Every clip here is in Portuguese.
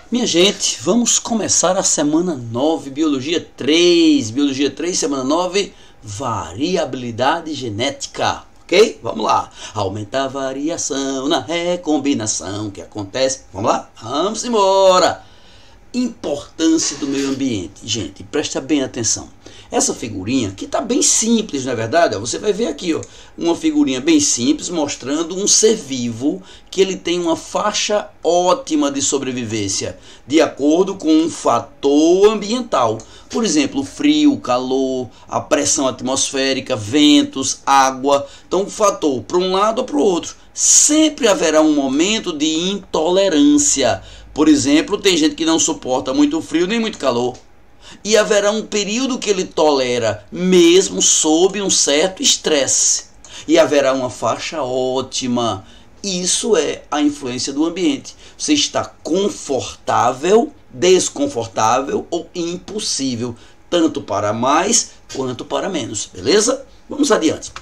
Minha gente, vamos começar a semana 9, Biologia 3, semana 9, variabilidade genética, ok? Vamos lá, aumenta a variação na recombinação que acontece, vamos lá? Vamos embora! Importância do meio ambiente, gente, presta bem atenção. Essa figurinha que está bem simples, não é verdade? Você vai ver aqui, ó, uma figurinha bem simples mostrando um ser vivo que ele tem uma faixa ótima de sobrevivência de acordo com um fator ambiental. Por exemplo, o frio, o calor, a pressão atmosférica, ventos, água. Então, um fator para um lado ou para o outro. Sempre haverá um momento de intolerância. Por exemplo, tem gente que não suporta muito frio nem muito calor. E haverá um período que ele tolera, mesmo sob um certo estresse. E haverá uma faixa ótima. Isso é a influência do ambiente. Você está confortável, desconfortável ou impossível, tanto para mais quanto para menos. Beleza? Vamos adiante.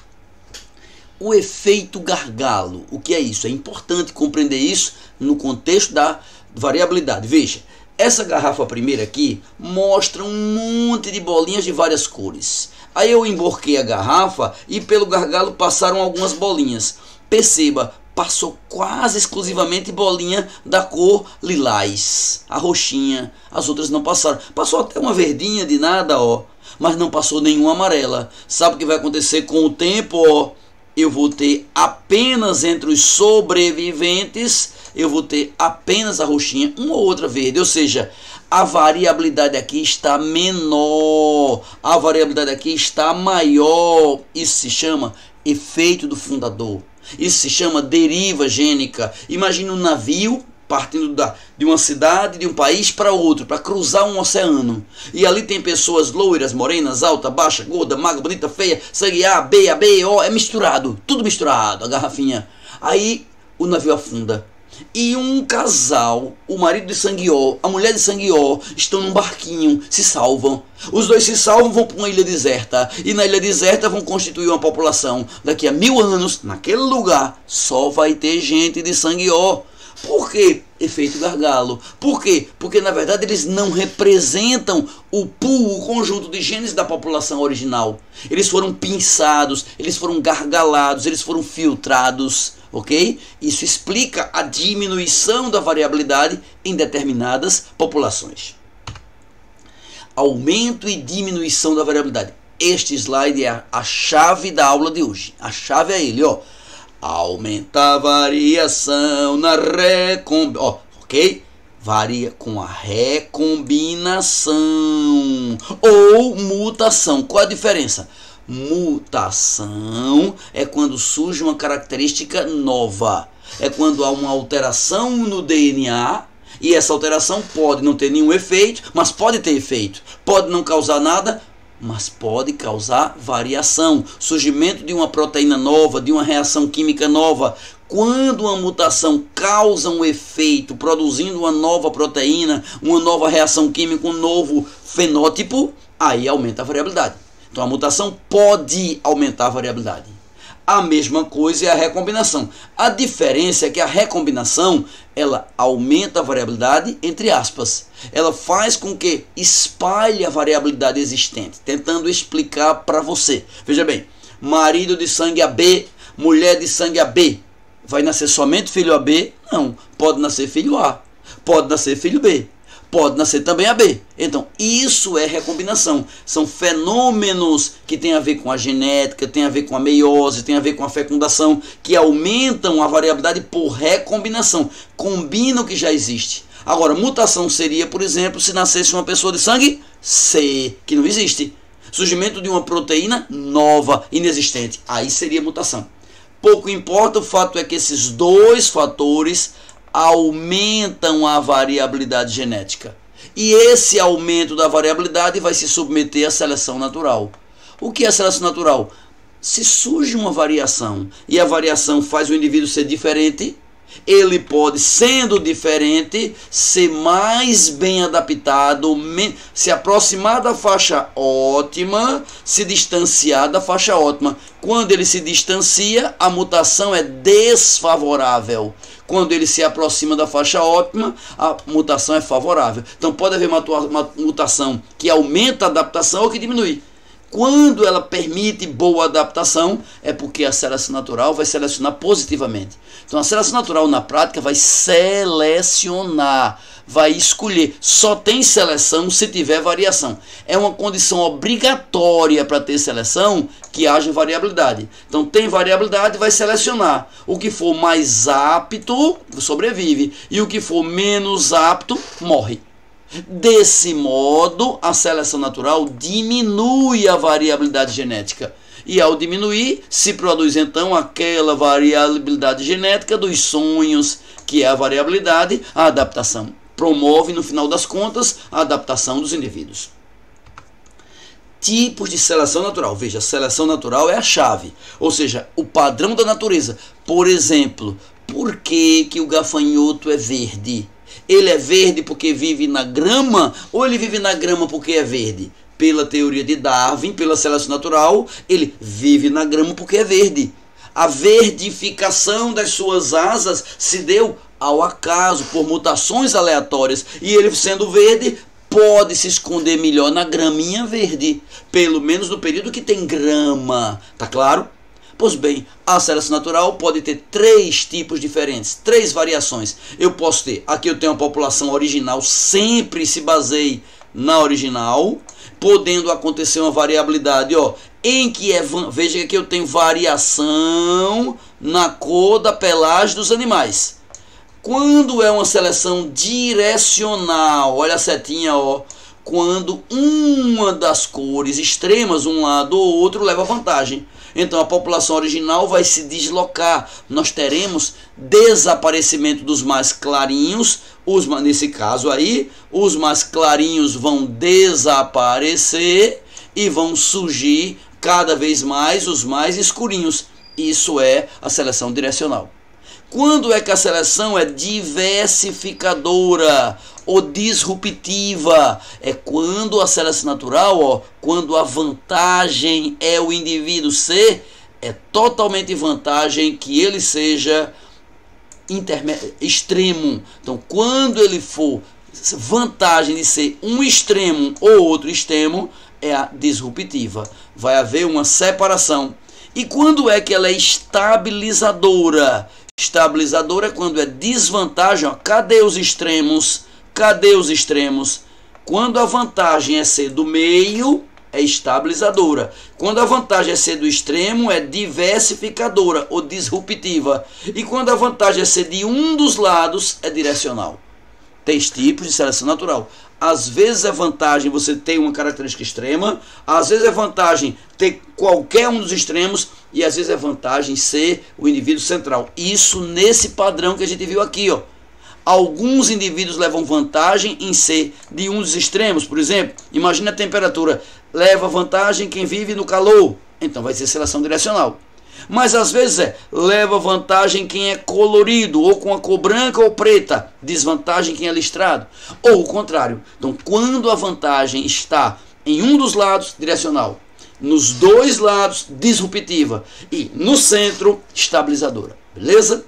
O efeito gargalo. O que é isso? É importante compreender isso no contexto da variabilidade. Veja. Essa garrafa primeira aqui mostra um monte de bolinhas de várias cores. Aí eu emborquei a garrafa e pelo gargalo passaram algumas bolinhas. Perceba, passou quase exclusivamente bolinha da cor lilás, a roxinha. As outras não passaram. Passou até uma verdinha de nada, ó, mas não passou nenhuma amarela. Sabe o que vai acontecer com o tempo, ó? Eu vou ter apenas entre os sobreviventes, eu vou ter apenas a roxinha, uma ou outra verde. Ou seja, a variabilidade aqui está menor, a variabilidade aqui está maior. Isso se chama efeito do fundador. Isso se chama deriva gênica. Imagina um navio partindo de uma cidade, de um país para outro, para cruzar um oceano. E ali tem pessoas loiras, morenas, alta, baixa, gorda, magra, bonita, feia, sangue A, B, O, é misturado, tudo misturado, a garrafinha. Aí o navio afunda. E um casal, o marido de sangue O, a mulher de sangue O, estão num barquinho, se salvam. Os dois se salvam, vão para uma ilha deserta. E na ilha deserta vão constituir uma população. Daqui a 1000 anos, naquele lugar, só vai ter gente de sangue O. Por quê? Efeito gargalo. Por quê? Porque na verdade eles não representam o pool, o conjunto de genes da população original. Eles foram pinçados, eles foram gargalados, eles foram filtrados, ok? Isso explica a diminuição da variabilidade em determinadas populações. Aumento e diminuição da variabilidade. Este slide é a chave da aula de hoje. A chave é ele, ó. Aumenta a variação na recombinação, ok? Varia com a recombinação ou mutação. Qual a diferença? Mutação é quando surge uma característica nova. É quando há uma alteração no DNA e essa alteração pode não ter nenhum efeito, mas pode ter efeito. Pode não causar nada, mas pode causar variação, surgimento de uma proteína nova, de uma reação química nova. Quando uma mutação causa um efeito, produzindo uma nova proteína, uma nova reação química, um novo fenótipo, aí aumenta a variabilidade. Então a mutação pode aumentar a variabilidade. A mesma coisa é a recombinação. A diferença é que a recombinação, ela aumenta a variabilidade, entre aspas. Ela faz com que espalhe a variabilidade existente, tentando explicar para você. Veja bem, marido de sangue AB, mulher de sangue AB, vai nascer somente filho AB? Não, pode nascer filho A, pode nascer filho B, pode nascer também AB. Então, isso é recombinação. São fenômenos que têm a ver com a genética, têm a ver com a meiose, têm a ver com a fecundação, que aumentam a variabilidade por recombinação. Combina o que já existe. Agora, mutação seria, por exemplo, se nascesse uma pessoa de sangue C, que não existe. Surgimento de uma proteína nova, inexistente. Aí seria mutação. Pouco importa, o fato é que esses dois fatores aumentam a variabilidade genética. E esse aumento da variabilidade vai se submeter à seleção natural. O que é seleção natural? Se surge uma variação e a variação faz o indivíduo ser diferente, Ele pode, sendo diferente, ser mais bem adaptado, se aproximar da faixa ótima, se distanciar da faixa ótima. Quando ele se distancia, a mutação é desfavorável. Quando ele se aproxima da faixa ótima, a mutação é favorável. Então pode haver uma mutação que aumenta a adaptação ou que diminui. Quando ela permite boa adaptação, é porque a seleção natural vai selecionar positivamente. Então a seleção natural na prática vai selecionar, vai escolher. Só tem seleção se tiver variação. É uma condição obrigatória para ter seleção que haja variabilidade. Então tem variabilidade, vai selecionar. O que for mais apto sobrevive e o que for menos apto morre. Desse modo, a seleção natural diminui a variabilidade genética. E ao diminuir, se produz então aquela variabilidade genética dos sonhos, que é a variabilidade, a adaptação. Promove, no final das contas, a adaptação dos indivíduos. Tipos de seleção natural. Veja, a seleção natural é a chave, ou seja, o padrão da natureza. Por exemplo, por que o gafanhoto é verde? Ele é verde porque vive na grama ou ele vive na grama porque é verde? Pela teoria de Darwin, pela seleção natural, ele vive na grama porque é verde. A verdificação das suas asas se deu ao acaso, por mutações aleatórias. E ele, sendo verde, pode se esconder melhor na graminha verde, pelo menos no período que tem grama. Tá claro? Pois bem, a seleção natural pode ter 3 tipos diferentes, 3 variações. Eu posso ter, aqui eu tenho uma população original, sempre se baseie na original, podendo acontecer uma variabilidade, em que veja que aqui eu tenho variação na cor da pelagem dos animais. Quando é uma seleção direcional, olha a setinha, quando uma das cores extremas, um lado ou outro, leva vantagem. Então a população original vai se deslocar. Nós teremos desaparecimento dos mais clarinhos. Nesse caso aí, os mais clarinhos vão desaparecer e vão surgir cada vez mais os mais escurinhos. Isso é a seleção direcional. Quando é que a seleção é diversificadora ou disruptiva? É quando a seleção natural, quando a vantagem é o indivíduo ser, é totalmente vantagem que ele seja extremo. Então, quando ele for vantagem de ser um extremo ou outro extremo, é a disruptiva. Vai haver uma separação. E quando é que ela é estabilizadora? Estabilizadora é quando é desvantagem. Cadê os extremos? Cadê os extremos? Quando a vantagem é ser do meio, é estabilizadora. Quando a vantagem é ser do extremo, é diversificadora ou disruptiva. E quando a vantagem é ser de um dos lados, é direcional. 3 tipos de seleção natural. Às vezes é vantagem você ter uma característica extrema, às vezes é vantagem ter qualquer um dos extremos e às vezes é vantagem ser o indivíduo central. Isso nesse padrão que a gente viu aqui, Alguns indivíduos levam vantagem em ser de um dos extremos. Por exemplo, imagine a temperatura. Leva vantagem quem vive no calor. Então vai ser seleção direcional. Mas às vezes leva vantagem quem é colorido, ou com a cor branca ou preta. Desvantagem quem é listrado. Ou o contrário. Então quando a vantagem está em um dos lados, direcional. Nos 2 lados, disruptiva. E no centro, estabilizadora. Beleza?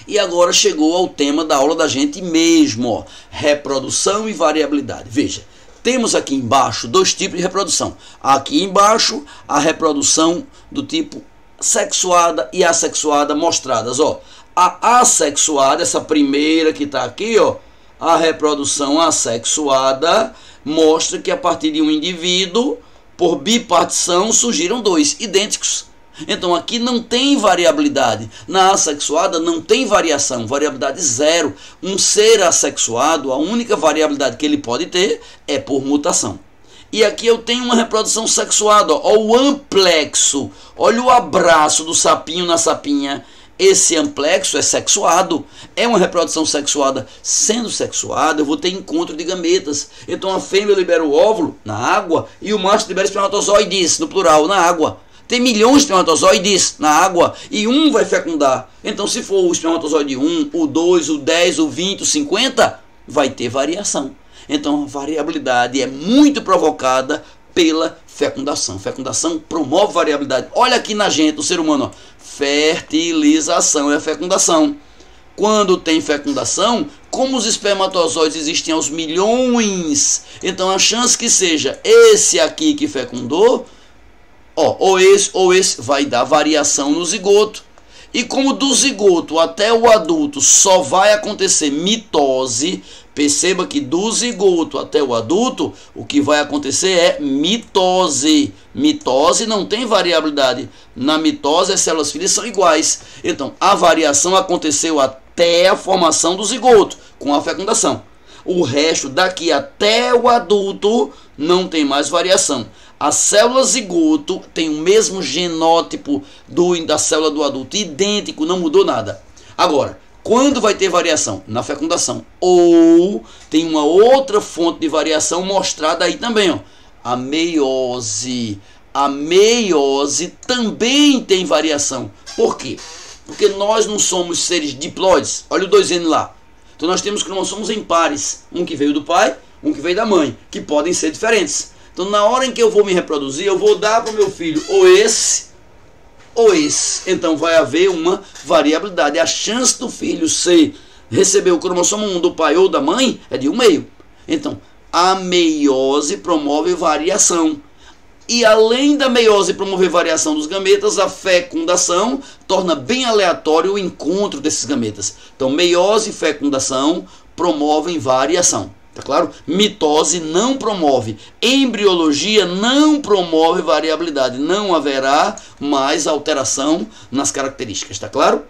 E agora chegou ao tema da aula da gente mesmo, reprodução e variabilidade. Veja, temos aqui embaixo 2 tipos de reprodução. Aqui embaixo, a reprodução do tipo sexuada e assexuada mostradas. A assexuada, essa primeira que está aqui, a reprodução assexuada, mostra que a partir de um indivíduo, por bipartição, surgiram 2 idênticos. Então aqui não tem variabilidade. Na assexuada não tem variação, variabilidade 0. Um ser assexuado, a única variabilidade que ele pode ter é por mutação. E aqui eu tenho uma reprodução sexuada, o amplexo. Olha o abraço do sapinho na sapinha. Esse amplexo é sexuado, é uma reprodução sexuada. Sendo sexuada, eu vou ter encontro de gametas. Então a fêmea libera o óvulo na água e o macho libera espermatozoides, no plural, na água. Tem milhões de espermatozoides na água e um vai fecundar. Então, se for o espermatozoide 1, o 2, o 10, o 20, o 50, vai ter variação. Então, a variabilidade é muito provocada pela fecundação. Fecundação promove variabilidade. Olha aqui na gente, o ser humano, ó. Fertilização é fecundação. Quando tem fecundação, como os espermatozoides existem aos milhões, então a chance que seja esse aqui que fecundou, ó, ou esse vai dar variação no zigoto. E como do zigoto até o adulto só vai acontecer mitose, perceba que do zigoto até o adulto, o que vai acontecer é mitose. Mitose não tem variabilidade. Na mitose, as células filhas são iguais. Então, a variação aconteceu até a formação do zigoto, com a fecundação. O resto, daqui até o adulto, não tem mais variação. A célula zigoto tem o mesmo genótipo da célula do adulto, idêntico, não mudou nada. Agora, quando vai ter variação? Na fecundação. Ou tem uma outra fonte de variação mostrada aí também, ó, a meiose. A meiose também tem variação. Por quê? Porque nós não somos seres diploides. Olha o 2N lá. Então nós temos cromossomos em pares. Um que veio do pai, um que veio da mãe, que podem ser diferentes. Então, na hora em que eu vou me reproduzir, eu vou dar para o meu filho ou esse ou esse. Então, vai haver uma variabilidade. A chance do filho receber o cromossomo 1 do pai ou da mãe é de 1/2. Então, a meiose promove variação. E além da meiose promover variação dos gametas, a fecundação torna bem aleatório o encontro desses gametas. Então, meiose e fecundação promovem variação. Tá claro? Mitose não promove. Embriologia não promove variabilidade. Não haverá mais alteração nas características. Tá claro?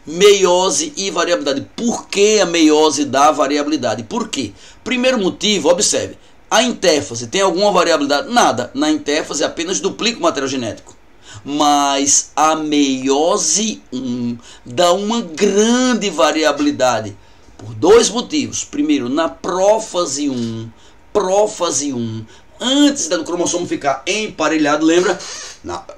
Meiose e variabilidade. Por que a meiose dá variabilidade? Por quê? Primeiro motivo, observe. A intéfase tem alguma variabilidade? Nada. Na intéfase apenas duplica o material genético. Mas a meiose 1 dá uma grande variabilidade. Por dois motivos. Primeiro, na prófase 1, antes do cromossomo ficar emparelhado, lembra?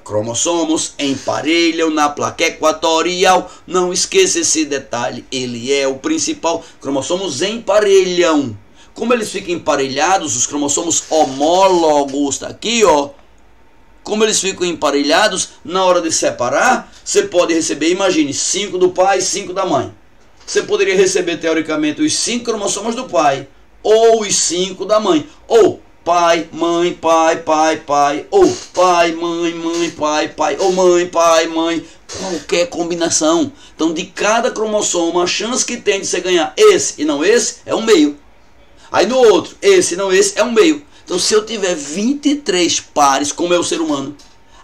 Cromossomos emparelham na placa equatorial. Não esqueça esse detalhe, ele é o principal. Cromossomos emparelham. Como eles ficam emparelhados, os cromossomos homólogos, tá aqui, ó. Como eles ficam emparelhados, na hora de separar, você pode receber, imagine, 5 do pai e 5 da mãe. Você poderia receber, teoricamente, os 5 cromossomos do pai, ou os 5 da mãe, ou pai, mãe, pai, pai, pai, ou pai, mãe, mãe, pai, pai, ou mãe, pai, mãe, qualquer combinação. Então, de cada cromossomo, a chance que tem de você ganhar esse e não esse é 1/2. Aí no outro, esse e não esse é 1/2. Então, se eu tiver 23 pares, como é o ser humano,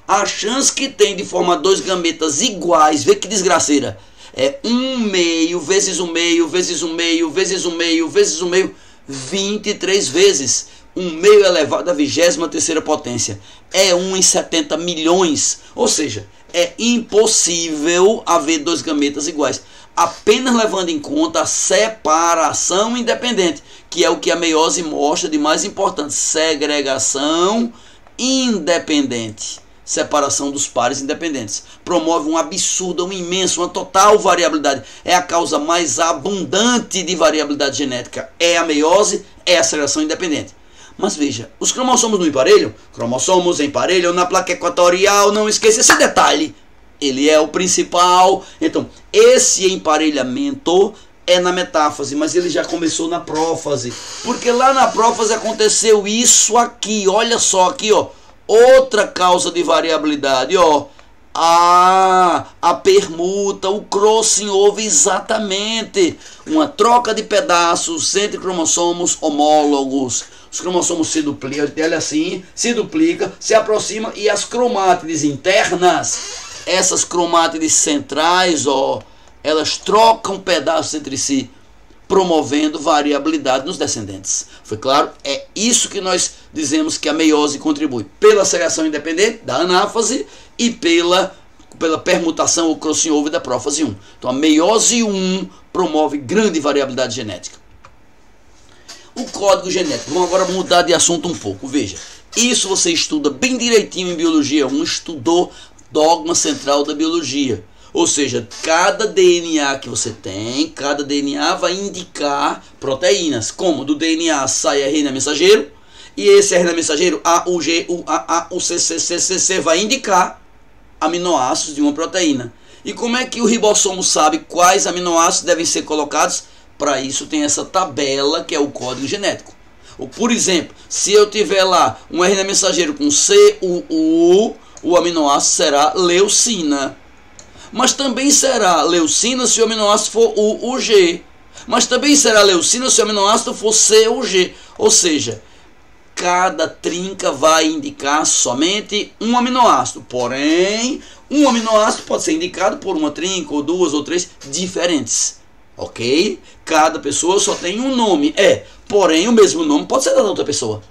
a chance que tem de formar 2 gametas iguais, vê que desgraceira, é 1/2 vezes 1/2 vezes 1/2 vezes 1/2 vezes 1/2, 23 vezes. 1/2 elevado à 23ª potência. É 1 em 70 milhões. Ou seja, é impossível haver 2 gametas iguais. Apenas levando em conta a separação independente, que é o que a meiose mostra de mais importante. Segregação independente. Separação dos pares independentes. Promove um absurdo, um imenso, uma total variabilidade. É a causa mais abundante de variabilidade genética. É a meiose, é a segregação independente. Mas veja, os cromossomos não emparelham? Cromossomos emparelham na placa equatorial, não esqueça esse detalhe. Ele é o principal. Então, esse emparelhamento é na metáfase, mas ele já começou na prófase. Porque lá na prófase aconteceu isso aqui. Olha só aqui, ó. Outra causa de variabilidade, ó. A permuta, o crossing over, exatamente. Uma troca de pedaços entre cromossomos homólogos. Os cromossomos se duplicam, olha assim, se duplica, se aproxima e as cromátides internas, essas cromátides centrais, ó, elas trocam pedaços entre si, promovendo variabilidade nos descendentes. Foi claro? É isso que nós dizemos que a meiose contribui. Pela segregação independente da anáfase e pela permutação ou crossing over da prófase 1. Então a meiose 1 promove grande variabilidade genética. O código genético. Vamos agora mudar de assunto um pouco. Veja, Isso você estuda bem direitinho em Biologia 1, estudou dogma central da biologia. Ou seja, cada DNA que você tem, cada DNA vai indicar proteínas. Como do DNA sai RNA mensageiro, e esse RNA mensageiro, A, U, G, U, A, U, C, C, C, C, C, vai indicar aminoácidos de uma proteína. E como é que o ribossomo sabe quais aminoácidos devem ser colocados? Para isso tem essa tabela que é o código genético. Ou, por exemplo, se eu tiver lá um RNA mensageiro com CUU, o aminoácido será leucina. Mas também será leucina se o aminoácido for UUG. Mas também será leucina se o aminoácido for CUG. Ou seja, cada trinca vai indicar somente um aminoácido. Porém, um aminoácido pode ser indicado por uma trinca, ou duas, ou três diferentes. Ok? Cada pessoa só tem um nome. Porém, o mesmo nome pode ser da outra pessoa.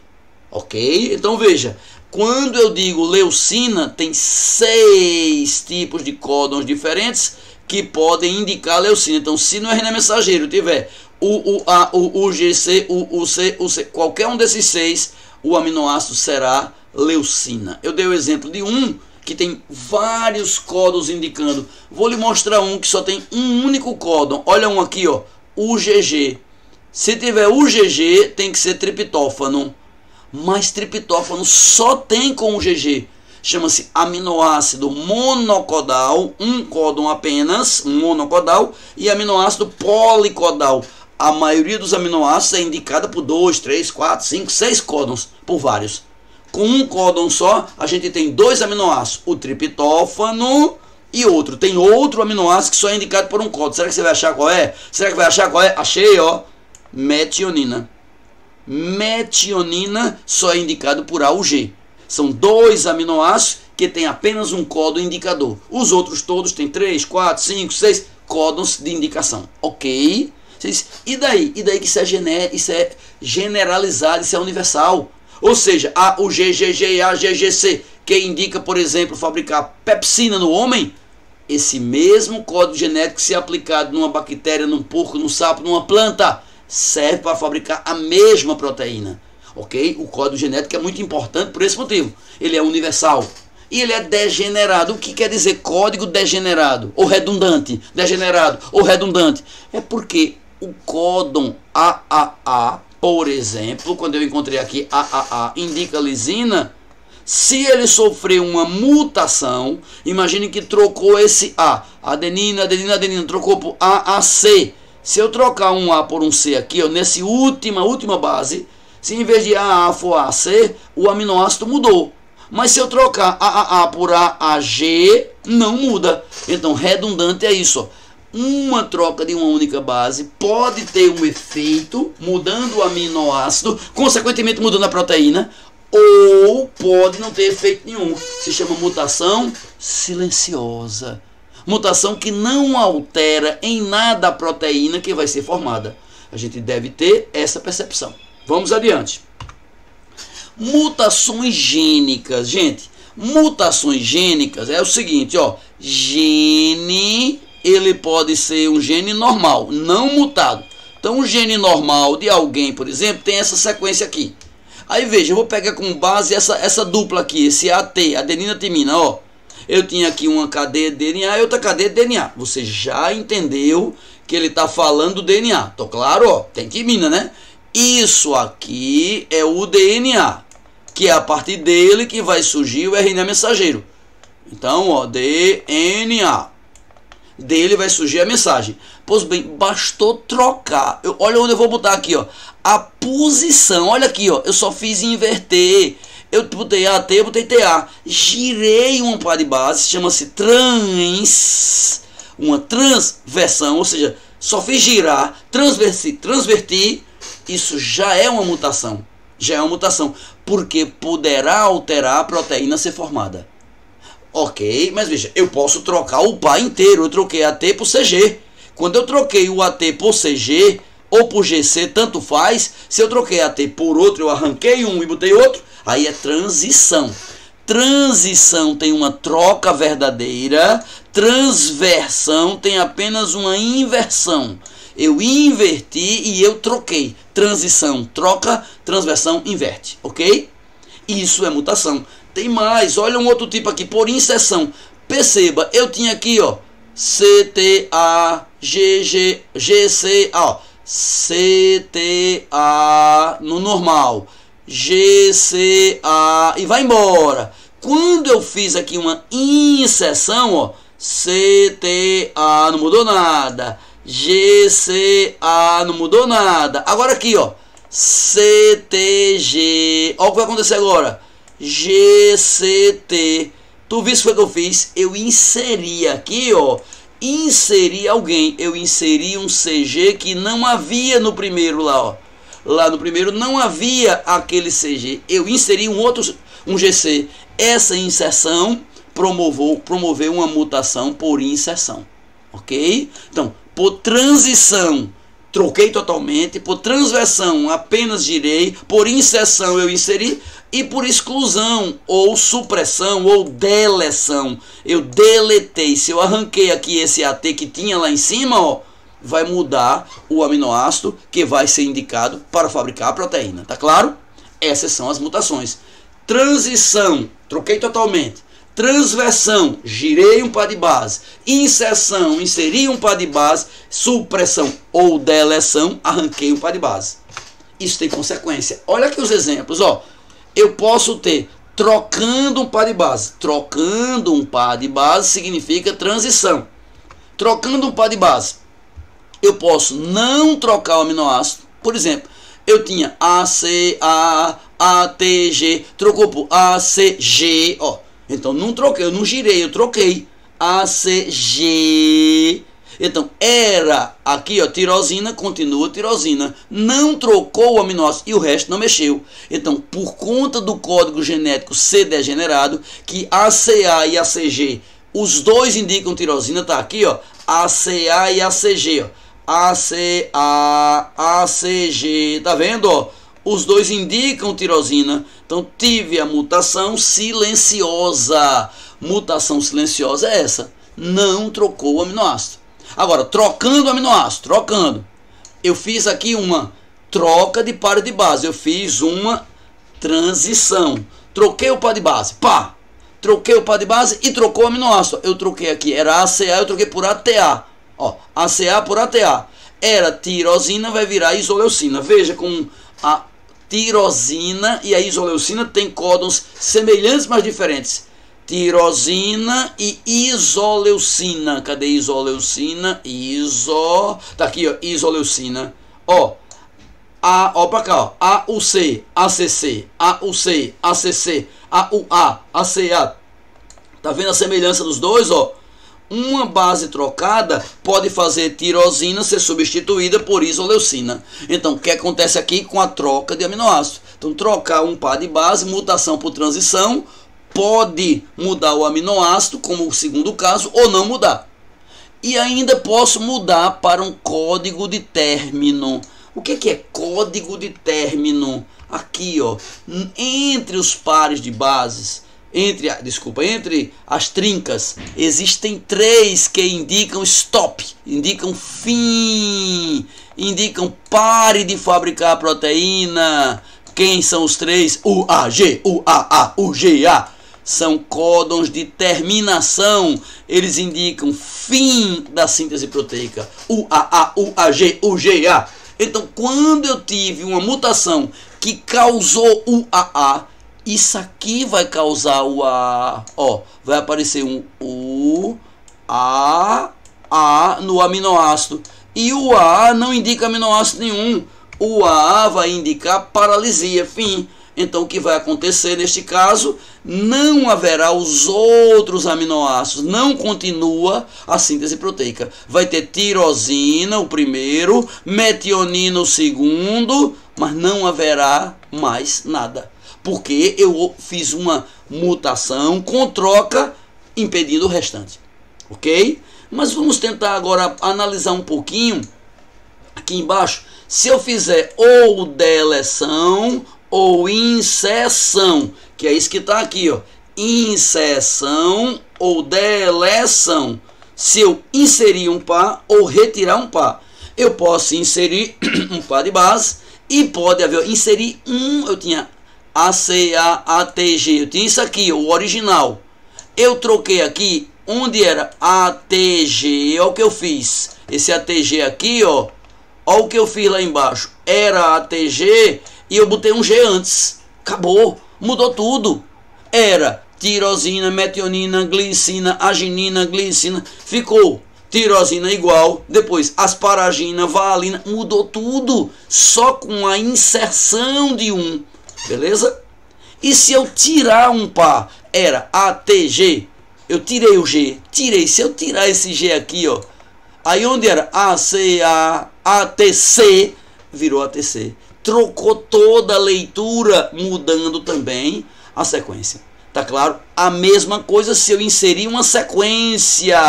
Ok? Então veja. Quando eu digo leucina, tem 6 tipos de códons diferentes que podem indicar leucina. Então, se no RNA mensageiro tiver UUA, UUGC, UUC, UC, qualquer um desses 6, o aminoácido será leucina. Eu dei o exemplo de um que tem vários códons indicando. Vou lhe mostrar um que só tem um único códon. Olha um aqui, ó, UGG. Se tiver UGG, tem que ser triptófano. Mas triptófano só tem com o GG. Chama-se aminoácido monocodal, um códon apenas, monocodal, e aminoácido policodal. A maioria dos aminoácidos é indicada por 2, 3, 4, 5, 6 códons, por vários. Com um códon só, a gente tem 2 aminoácidos, o triptófano e outro. Tem outro aminoácido que só é indicado por um códon. Será que você vai achar qual é? Será que vai achar qual é? Achei, ó, metionina. Metionina só é indicado por AUG. São 2 aminoácidos que tem apenas um códon indicador. Os outros todos têm 3, 4, 5, 6 códons de indicação. Ok? E daí? E daí que isso é generalizado, isso é universal. Ou seja, AUG, GGA, GGC, que indica, por exemplo, fabricar pepsina no homem, esse mesmo código genético, se aplicado numa bactéria, num porco, num sapo, numa planta, serve para fabricar a mesma proteína. Ok? O código genético é muito importante por esse motivo. Ele é universal. E ele é degenerado. O que quer dizer código degenerado? Ou redundante? Degenerado ou redundante? É porque o códon AAA, por exemplo, quando eu encontrei aqui AAA, indica lisina. Se ele sofrer uma mutação, imagine que trocou esse A, adenina, adenina, adenina, trocou por AAC. Se eu trocar um A por um C aqui, ó, nessa última base, se em vez de AA for AC, o aminoácido mudou. Mas se eu trocar AAA por AAG, não muda. Então, redundante é isso, ó. Uma troca de uma única base pode ter um efeito, mudando o aminoácido, consequentemente mudando a proteína, ou pode não ter efeito nenhum. Se chama mutação silenciosa. Mutação que não altera em nada a proteína que vai ser formada. A gente deve ter essa percepção. Vamos adiante. Mutações gênicas. Gente, mutações gênicas é o seguinte, ó. Gene, ele pode ser um gene normal, não mutado. Então, o gene normal de alguém, por exemplo, tem essa sequência aqui. Aí, veja, eu vou pegar como base essa dupla aqui, esse AT, adenina, timina, ó. Eu tinha aqui uma cadeia de DNA e outra cadeia de DNA. Você já entendeu que ele está falando do DNA. Tô claro, ó, tem timina, né? Isso aqui é o DNA, que é a partir dele que vai surgir o RNA mensageiro. Então, ó, DNA. Dele vai surgir a mensagem. Pois bem, bastou trocar. Olha onde eu vou botar aqui, ó. A posição, olha aqui, ó. Eu só fiz inverter. Eu botei AT, eu botei TA. Girei um par de bases, chama-se uma transversão, ou seja, só fiz girar, transverti. Isso já é uma mutação. Já é uma mutação. Porque poderá alterar a proteína a ser formada. Ok, mas veja, eu posso trocar o par inteiro. Eu troquei AT por CG. Quando eu troquei o AT por CG ou por GC, tanto faz. Se eu troquei AT por outro, eu arranquei um e botei outro, aí é transição. Transição tem uma troca verdadeira. Transversão tem apenas uma inversão. Eu inverti e eu troquei. Transição, troca, transversão, inverte. Ok? Isso é mutação. Tem mais, olha um outro tipo aqui, por inserção. Perceba, eu tinha aqui, ó, CTA, ó, CTA no normal, GCA e vai embora. Quando eu fiz aqui uma inserção, ó, CTA não mudou nada, GCA não mudou nada. Agora aqui, ó, CTG, olha o que vai acontecer agora, GCT. Tu viste o que eu fiz? Eu inseri aqui, ó, inseri alguém, eu inseri um CG que não havia no primeiro lá, ó. Lá no primeiro não havia aquele CG, eu inseri um GC. Essa inserção promoveu uma mutação por inserção, ok? Então, por transição, troquei totalmente, por transversão, apenas girei, por inserção eu inseri, e por exclusão, ou supressão, ou deleção, eu deletei. Se eu arranquei aqui esse AT que tinha lá em cima, ó, vai mudar o aminoácido que vai ser indicado para fabricar a proteína, tá claro? Essas são as mutações. Transição, troquei totalmente. Transversão, girei um par de base. Inserção, inseri um par de base. Supressão ou deleção, arranquei um par de base. Isso tem consequência. Olha aqui os exemplos, ó. Eu posso ter trocando um par de base. Trocando um par de base significa transição. Trocando um par de base, eu posso não trocar o aminoácido. Por exemplo, eu tinha ACA, ATG, trocou por ACG, ó. Então não troquei, eu não girei, eu troquei. ACG. Então era aqui, ó, tirosina, continua tirosina. Não trocou o aminoácido e o resto não mexeu. Então, por conta do código genético C degenerado, que ACA e ACG, os dois indicam tirosina, tá aqui, ó, ACA e ACG, ó. ACA, ACG, tá vendo, ó? Os dois indicam tirosina. Então tive a mutação silenciosa. Mutação silenciosa é essa. Não trocou o aminoácido. Agora, trocando o aminoácido, trocando. Eu fiz aqui uma troca de par de base. Eu fiz uma transição. Troquei o par de base. Pá! Troquei o par de base e trocou o aminoácido. Eu troquei aqui. Era ACA, eu troquei por ATA. Ó, ACA por ATA. Era tirosina, vai virar isoleucina. Veja como a tirosina e a isoleucina têm códons semelhantes, mas diferentes. Tirosina e isoleucina. Cadê isoleucina? Tá aqui, ó, isoleucina. Ó, ó pra cá, ó. AUC, ACC, AUC, ACC, AUA, ACA. Tá vendo a semelhança dos dois, ó? Uma base trocada pode fazer tirosina ser substituída por isoleucina. Então, o que acontece aqui com a troca de aminoácidos? Então, trocar um par de base, mutação por transição, pode mudar o aminoácido, como o segundo caso, ou não mudar. E ainda posso mudar para um código de término. O que é código de término? Aqui, ó, entre os pares de bases, entre as trincas, existem três que indicam stop, indicam fim, indicam pare de fabricar a proteína. Quem são os três? UAG, UAA, UGA. São códons de terminação. Eles indicam fim da síntese proteica. UAA, UAG, UGA. Então, quando eu tive uma mutação que causou UAA, isso aqui vai causar o A, ó, vai aparecer um U, A no aminoácido. E o A não indica aminoácido nenhum. O A vai indicar paralisia, fim. Então o que vai acontecer neste caso? Não haverá os outros aminoácidos, não continua a síntese proteica. Vai ter tirosina, o primeiro, metionina, o segundo, mas não haverá mais nada. Porque eu fiz uma mutação com troca, impedindo o restante. Ok? Mas vamos tentar agora analisar um pouquinho aqui embaixo. Se eu fizer ou deleção ou inserção, que é isso que está aqui, ó. Inserção ou deleção. Se eu inserir um par ou retirar um par, eu posso inserir um par de base e pode haver, inserir um, eu tinha ACA-ATG. Eu tinha isso aqui, o original. Eu troquei aqui, onde era ATG, olha o que eu fiz. Esse ATG aqui, ó, olha o que eu fiz lá embaixo. Era ATG e eu botei um G antes. Acabou, mudou tudo. Era tirosina, metionina, glicina, arginina, glicina. Ficou tirosina igual, depois asparagina, valina, mudou tudo. Só com a inserção de um, beleza? E se eu tirar um par, era ATG, eu tirei o G, tirei. Se eu tirar esse G aqui, ó, aí onde era ACA, ATC, virou ATC. Trocou toda a leitura, mudando também a sequência. Tá claro? A mesma coisa se eu inserir uma sequência.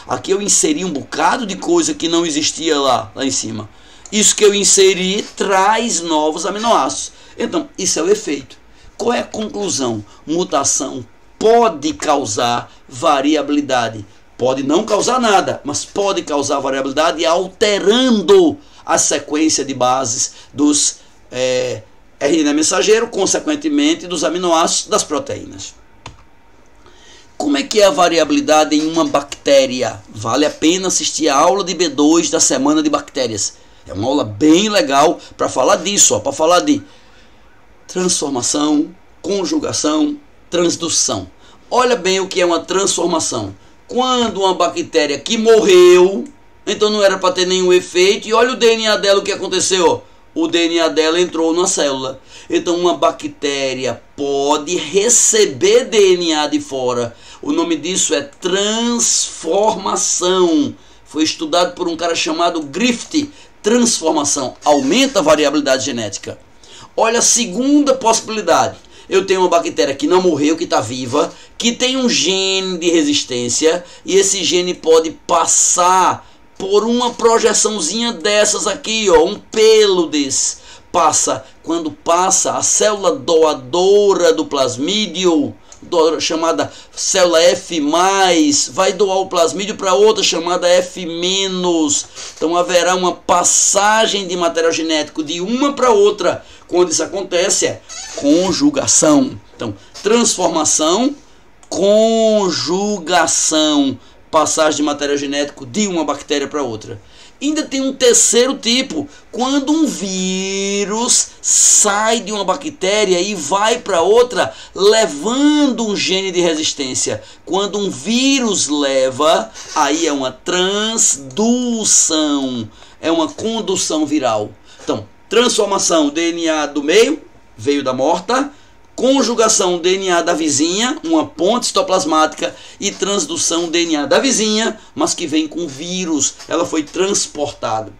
Aqui eu inseri um bocado de coisa que não existia lá em cima. Isso que eu inseri traz novos aminoácidos. Então, isso é o efeito. Qual é a conclusão? Mutação pode causar variabilidade. Pode não causar nada, mas pode causar variabilidade alterando a sequência de bases dos RNA mensageiro, consequentemente dos aminoácidos das proteínas. Como é que é a variabilidade em uma bactéria? Vale a pena assistir a aula de B2 da semana de bactérias. É uma aula bem legal para falar disso, para falar de transformação, conjugação, transdução. Olha bem o que é uma transformação. Quando uma bactéria que morreu, então não era para ter nenhum efeito, e olha o DNA dela, o que aconteceu. O DNA dela entrou na célula. Então uma bactéria pode receber DNA de fora. O nome disso é transformação. Foi estudado por um cara chamado Griffith. Transformação aumenta a variabilidade genética. Olha a segunda possibilidade. Eu tenho uma bactéria que não morreu, que está viva, que tem um gene de resistência, e esse gene pode passar por uma projeçãozinha dessas aqui, ó, um pelo desse. Quando passa a célula doadora do plasmídio, chamada célula F+, vai doar o plasmídio para outra chamada F-. Então haverá uma passagem de material genético de uma para outra. Quando isso acontece é conjugação. Então, transformação, conjugação, passagem de material genético de uma bactéria para outra. Ainda tem um terceiro tipo, quando um vírus sai de uma bactéria e vai para outra, levando um gene de resistência. Quando um vírus leva, aí é uma transdução, é uma condução viral. Então, transformação, DNA do meio, veio da morta. Conjugação, DNA da vizinha, uma ponte citoplasmática, e transdução, DNA da vizinha, mas que vem com vírus, ela foi transportada.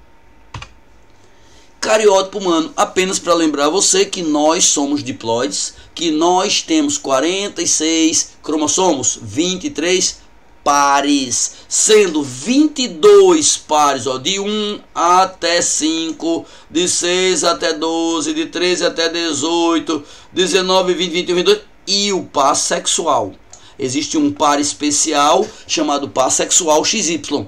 Cariótipo humano, apenas para lembrar você que nós somos diploides, que nós temos 46 cromossomos, 23 pares, sendo 22 pares, ó, de 1 até 5, de 6 até 12, de 13 até 18, 19, 20, 21, 22, e o par sexual. Existe um par especial chamado par sexual XY,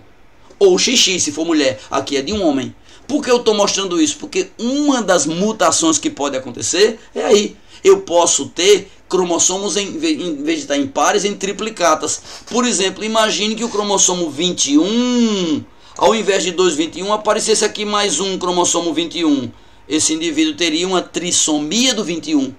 ou XX se for mulher, aqui é de um homem. Por que eu estou mostrando isso? Porque uma das mutações que pode acontecer é aí. Eu posso ter cromossomos, em vez de estar em pares, em triplicatas. Por exemplo, imagine que o cromossomo 21, ao invés de 2,21, aparecesse aqui mais um cromossomo 21. Esse indivíduo teria uma trissomia do 21.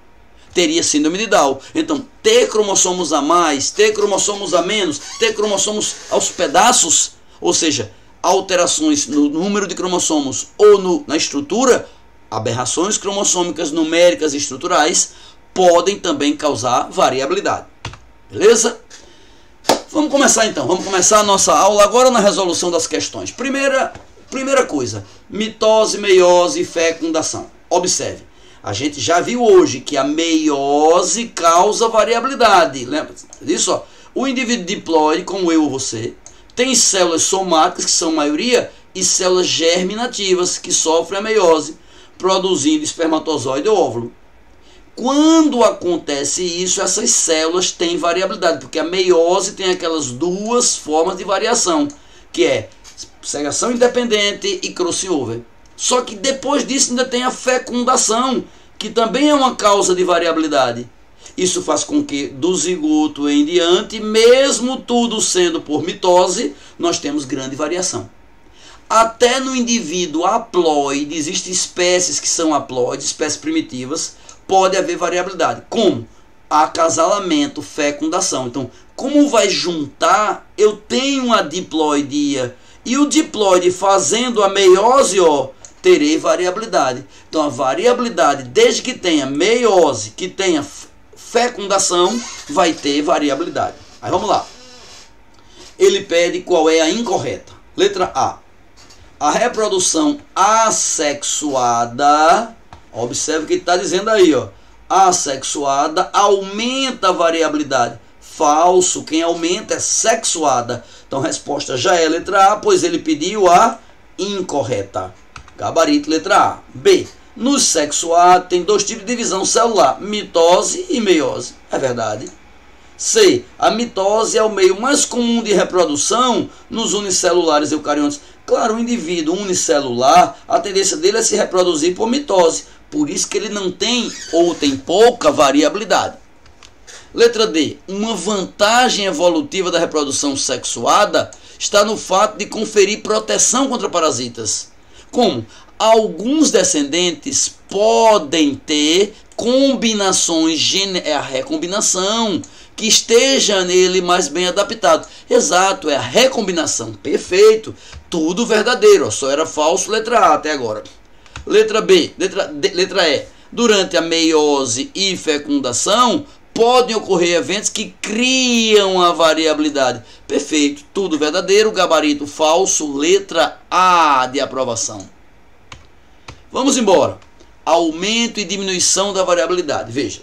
Teria síndrome de Down. Então, ter cromossomos a mais, ter cromossomos a menos, ter cromossomos aos pedaços, ou seja, alterações no número de cromossomos ou na estrutura, aberrações cromossômicas numéricas e estruturais, podem também causar variabilidade. Beleza? Vamos começar então. Vamos começar a nossa aula agora na resolução das questões. Primeira coisa, mitose, meiose e fecundação. Observe, a gente já viu hoje que a meiose causa variabilidade. Lembra disso? Ó? O indivíduo diploide, como eu ou você, tem células somáticas, que são a maioria, e células germinativas, que sofrem a meiose, produzindo espermatozoide ou óvulo. Quando acontece isso, essas células têm variabilidade, porque a meiose tem aquelas duas formas de variação, que é segação independente e crossover. Só que depois disso ainda tem a fecundação, que também é uma causa de variabilidade. Isso faz com que do zigoto em diante, mesmo tudo sendo por mitose, nós temos grande variação. Até no indivíduo haploide, existem espécies que são haploides, espécies primitivas, pode haver variabilidade. Como? Acasalamento, fecundação. Então, como vai juntar, eu tenho a diploidia e o diploide fazendo a meiose, terei variabilidade. Então, a variabilidade, desde que tenha meiose, que tenha fecundação, vai ter variabilidade. Aí vamos lá. Ele pede qual é a incorreta. Letra A. A reprodução assexuada, observe o que ele está dizendo aí, assexuada aumenta a variabilidade. Falso, quem aumenta é sexuada. Então a resposta já é letra A, pois ele pediu a incorreta. Gabarito, letra A. B. No sexuado tem dois tipos de divisão celular, mitose e meiose. É verdade. C. A mitose é o meio mais comum de reprodução nos unicelulares eucariontes. Claro, o indivíduo unicelular, a tendência dele é se reproduzir por mitose. Por isso que ele não tem ou tem pouca variabilidade. Letra D. Uma vantagem evolutiva da reprodução sexuada está no fato de conferir proteção contra parasitas. Como? Alguns descendentes podem ter combinações, é a recombinação, que esteja nele mais bem adaptado. Exato, é a recombinação. Perfeito. Tudo verdadeiro. Só era falso, letra A até agora. Letra B, letra E. Durante a meiose e fecundação, podem ocorrer eventos que criam a variabilidade. Perfeito. Tudo verdadeiro. Gabarito falso, letra A de aprovação. Vamos embora. Aumento e diminuição da variabilidade. Veja.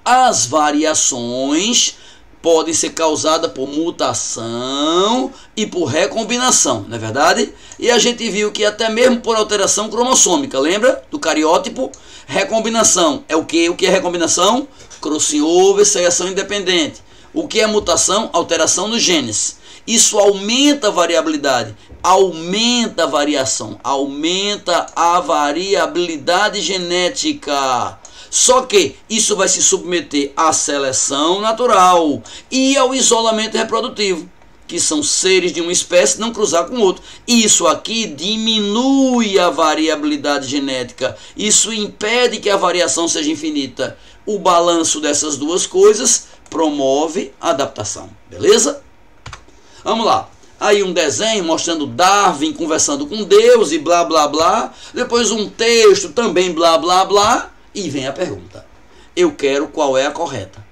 As variações podem ser causadas por mutação e por recombinação, não é verdade? E a gente viu que até mesmo por alteração cromossômica, lembra? Do cariótipo. Recombinação é o que? O que é recombinação? Crossover, seleção independente. O que é mutação? Alteração nos genes. Isso aumenta a variabilidade, aumenta a variação, aumenta a variabilidade genética. Só que isso vai se submeter à seleção natural e ao isolamento reprodutivo, que são seres de uma espécie não cruzar com outro. Isso aqui diminui a variabilidade genética. Isso impede que a variação seja infinita. O balanço dessas duas coisas promove a adaptação. Beleza? Vamos lá. Aí um desenho mostrando Darwin conversando com Deus e blá blá blá. Depois um texto também blá blá blá. E vem a pergunta. Eu quero qual é a correta.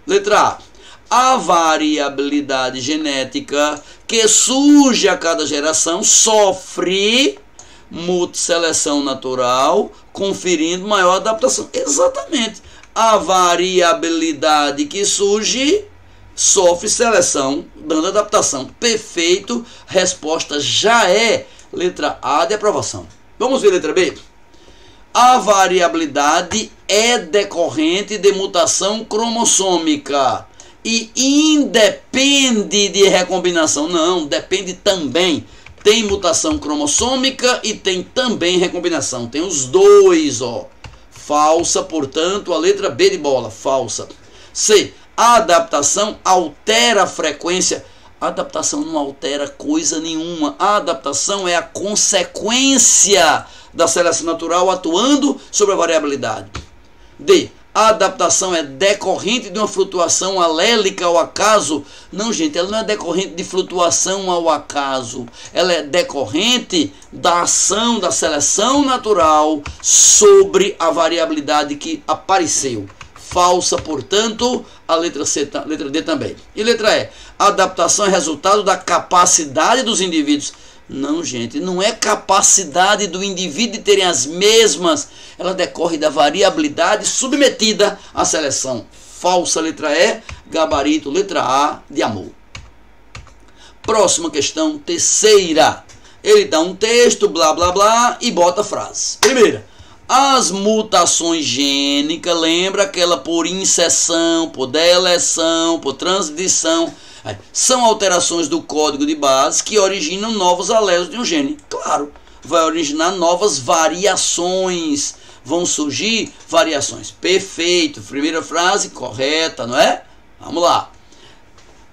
Letra A. A variabilidade genética que surge a cada geração sofre multisseleção natural, conferindo maior adaptação. Exatamente. A variabilidade que surge sofre seleção, dando adaptação. Perfeito. Resposta já é letra A de aprovação. Vamos ver letra B? A variabilidade é decorrente de mutação cromossômica e independe de recombinação. Não, depende também. Tem mutação cromossômica e tem também recombinação. Tem os dois, Falsa, portanto, a letra B de bola. Falsa. C. A adaptação altera a frequência. A adaptação não altera coisa nenhuma. A adaptação é a consequência da seleção natural atuando sobre a variabilidade. D. A adaptação é decorrente de uma flutuação alélica ao acaso. Não, gente, ela não é decorrente de flutuação ao acaso. Ela é decorrente da ação da seleção natural sobre a variabilidade que apareceu. Falsa, portanto, a letra D também. E letra E. A adaptação é resultado da capacidade dos indivíduos. Não, gente, não é capacidade do indivíduo de terem as mesmas. Ela decorre da variabilidade submetida à seleção. Falsa, letra E. Gabarito, letra A de amor. Próxima questão, terceira. Ele dá um texto, blá, blá, blá, e bota a frase. Primeira. As mutações gênicas, lembra aquela por inserção, por deleção, por transcrição, são alterações do código de base que originam novos alelos de um gene. Claro, vai originar novas variações vão surgir variações. Perfeito, primeira frase correta, não é? Vamos lá.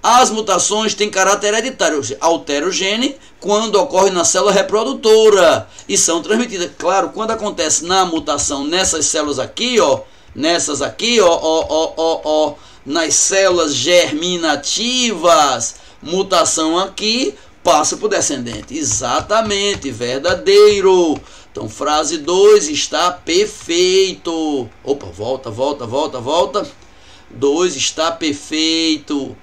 As mutações têm caráter hereditário, altera o gene quando ocorre na célula reprodutora e são transmitidas. Claro, quando acontece na mutação nessas células aqui, ó, nessas aqui, ó, nas células germinativas, mutação aqui passa para o descendente. Exatamente, verdadeiro. Então, frase 2 está perfeito. Opa, volta. 2 está perfeito.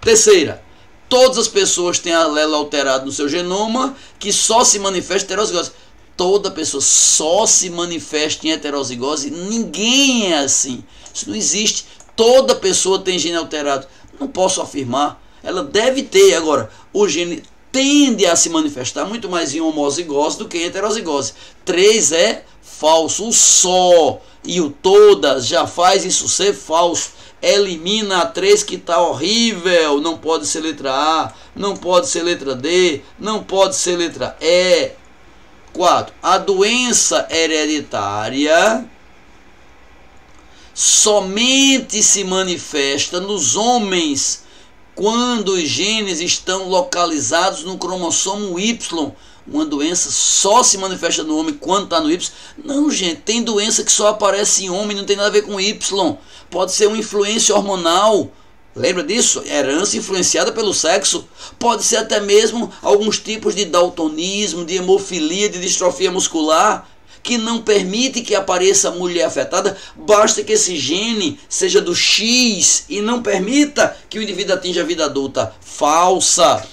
Terceira, todas as pessoas têm alelo alterado no seu genoma que só se manifesta em heterozigose. Toda pessoa só se manifesta em heterozigose. Ninguém é assim. Isso não existe. Toda pessoa tem gene alterado. Não posso afirmar. Ela deve ter. Agora, o gene tende a se manifestar muito mais em homozigose do que em heterozigose. 3 é falso. O só e o todas já faz isso ser falso. Elimina a 3 que está horrível. Não pode ser letra A, não pode ser letra D, não pode ser letra E. 4. A doença hereditária somente se manifesta nos homens quando os genes estão localizados no cromossomo Y. Uma doença só se manifesta no homem quando está no Y. Não, gente, tem doença que só aparece em homem, não tem nada a ver com Y. Pode ser uma influência hormonal. Lembra disso? Herança influenciada pelo sexo. Pode ser até mesmo alguns tipos de daltonismo, de hemofilia, de distrofia muscular, que não permite que apareça a mulher afetada. Basta que esse gene seja do X e não permita que o indivíduo atinja a vida adulta. Falsa.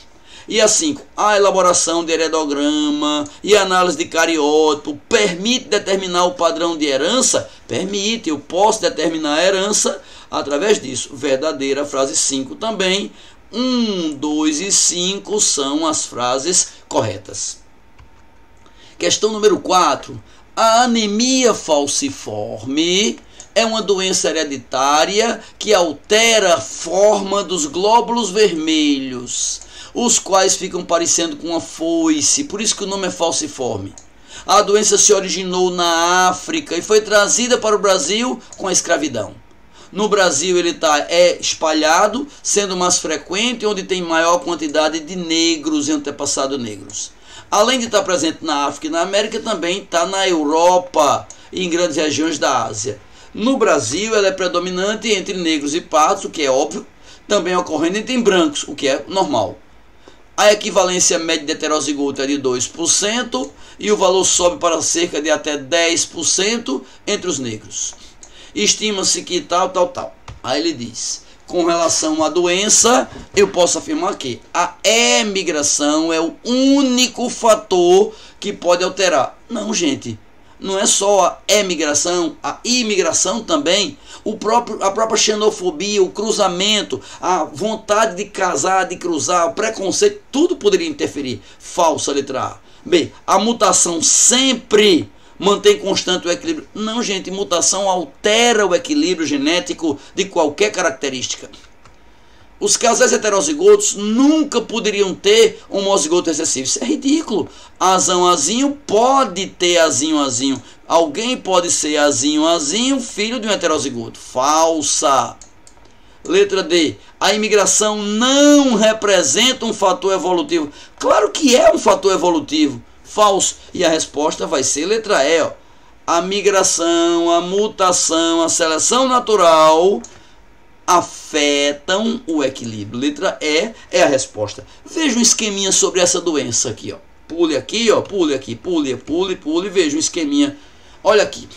E a 5, a elaboração de heredograma e análise de cariótipo permite determinar o padrão de herança? Permite, eu posso determinar a herança através disso. Verdadeira, frase 5 também. 1, 2 e 5 são as frases corretas. Questão número 4. A anemia falciforme é uma doença hereditária que altera a forma dos glóbulos vermelhos, os quais ficam parecendo com uma foice, por isso que o nome é falciforme. A doença se originou na África e foi trazida para o Brasil com a escravidão. No Brasil ele está espalhado, sendo mais frequente, onde tem maior quantidade de negros e antepassados negros. Além de estar presente na África e na América, também está na Europa e em grandes regiões da Ásia. No Brasil ela é predominante entre negros e pardos, o que é óbvio, também ocorrendo entre brancos, o que é normal. A equivalência média de heterozigoto é de 2% e o valor sobe para cerca de até 10% entre os negros. Estima-se que tal. Aí ele diz, com relação à doença, eu posso afirmar que a emigração é o único fator que pode alterar. Não, gente, não é só a emigração, a imigração também. A própria xenofobia, o cruzamento, a vontade de casar, de cruzar, o preconceito, tudo poderia interferir. Falsa, letra A. B, a mutação sempre mantém constante o equilíbrio. Não, gente, mutação altera o equilíbrio genético de qualquer característica. Os casais heterozigotos nunca poderiam ter homozigoto recessivo. Isso é ridículo. Azão-azinho pode ter azinho-azinho. Alguém pode ser azinho-azinho, filho de um heterozigoto. Falsa. Letra D. A imigração não representa um fator evolutivo. Claro que é um fator evolutivo. Falso. E a resposta vai ser letra E. Ó. A migração, a mutação, a seleção natural afetam o equilíbrio. Letra E é a resposta. Veja um esqueminha sobre essa doença aqui, ó. Pule aqui, ó, pule aqui, pule, veja um esqueminha. Olha aqui.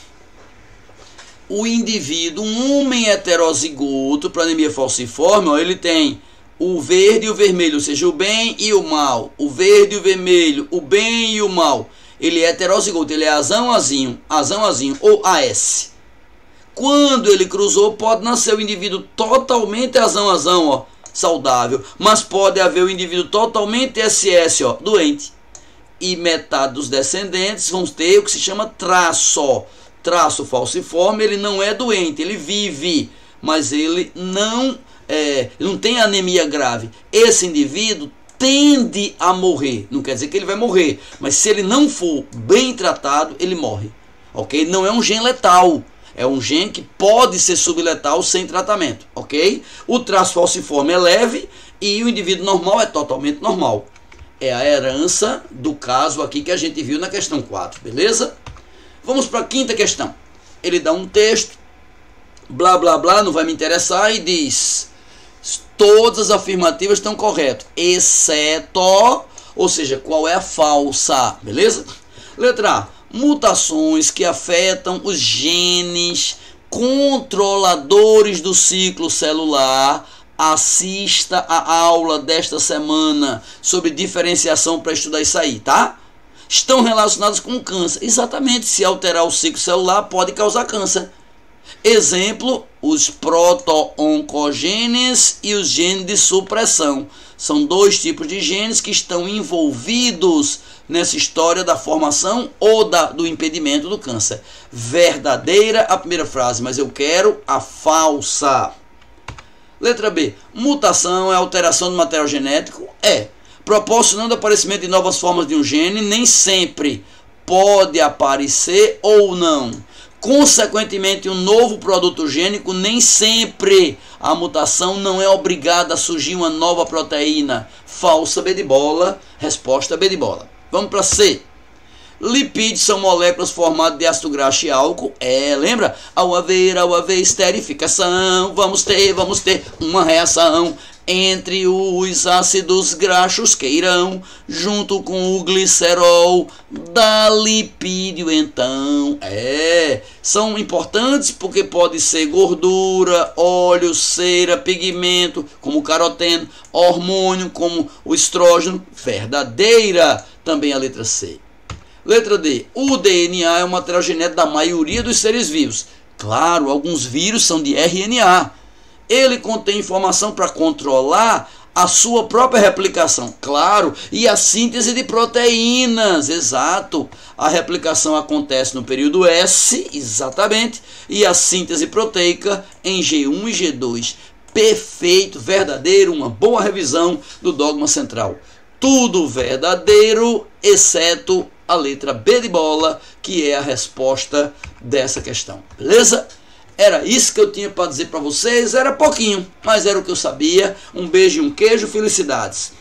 O indivíduo, um homem heterozigoto para anemia falciforme, ó, ele tem o verde e o vermelho, ou seja, o bem e o mal. O verde e o vermelho, o bem e o mal. Ele é heterozigoto, ele é azão-azinho ou AS. Quando ele cruzou, pode nascer o indivíduo totalmente azão, ó, saudável. Mas pode haver o indivíduo totalmente SS, ó, doente. E metade dos descendentes vão ter o que se chama traço. Ó. Traço falciforme, ele não é doente, ele vive. Mas ele não tem anemia grave. Esse indivíduo tende a morrer. Não quer dizer que ele vai morrer. Mas se ele não for bem tratado, ele morre. ok? Não é um gene letal, é um gene que pode ser subletal sem tratamento, ok? O traço falciforme é leve e o indivíduo normal é totalmente normal. É a herança do caso aqui que a gente viu na questão 4, beleza? Vamos para a quinta questão. Ele dá um texto, blá blá blá, não vai me interessar, e diz: todas as afirmativas estão corretas, exceto, ou seja, qual é a falsa, beleza? Letra A, mutações que afetam os genes controladores do ciclo celular. Assista a aula desta semana sobre diferenciação para estudar isso aí, tá? Estão relacionados com câncer. Exatamente, se alterar o ciclo celular pode causar câncer. Exemplo, os proto-oncogenes e os genes de supressão. São dois tipos de genes que estão envolvidos nessa história da formação ou do impedimento do câncer. Verdadeira a primeira frase, mas eu quero a falsa. Letra B. Mutação é alteração do material genético? É. Proporcionando o aparecimento de novas formas de um gene, nem sempre pode aparecer ou não. Consequentemente, um novo produto gênico, nem sempre a mutação não é obrigada a surgir uma nova proteína. Falsa, B de bola. Resposta B de bola. Vamos para C. Lipídios são moléculas formadas de ácido graxo e álcool. Lembra? Ao haver esterificação, vamos ter uma reação entre os ácidos graxos que irão, junto com o glicerol, da lipídio. Então, são importantes porque pode ser gordura, óleo, cera, pigmento, como o caroteno, hormônio, como o estrógeno. Verdadeira também a letra C. Letra D. O DNA é o material genético da maioria dos seres vivos. Claro, alguns vírus são de RNA. Ele contém informação para controlar a sua própria replicação. Claro, e a síntese de proteínas. Exato. A replicação acontece no período S, exatamente, e a síntese proteica em G1 e G2. Perfeito, verdadeiro, uma boa revisão do dogma central. Tudo verdadeiro, exceto a letra B de bola, que é a resposta dessa questão. Beleza? Era isso que eu tinha para dizer para vocês. Era pouquinho, mas era o que eu sabia. Um beijo e um queijo. Felicidades.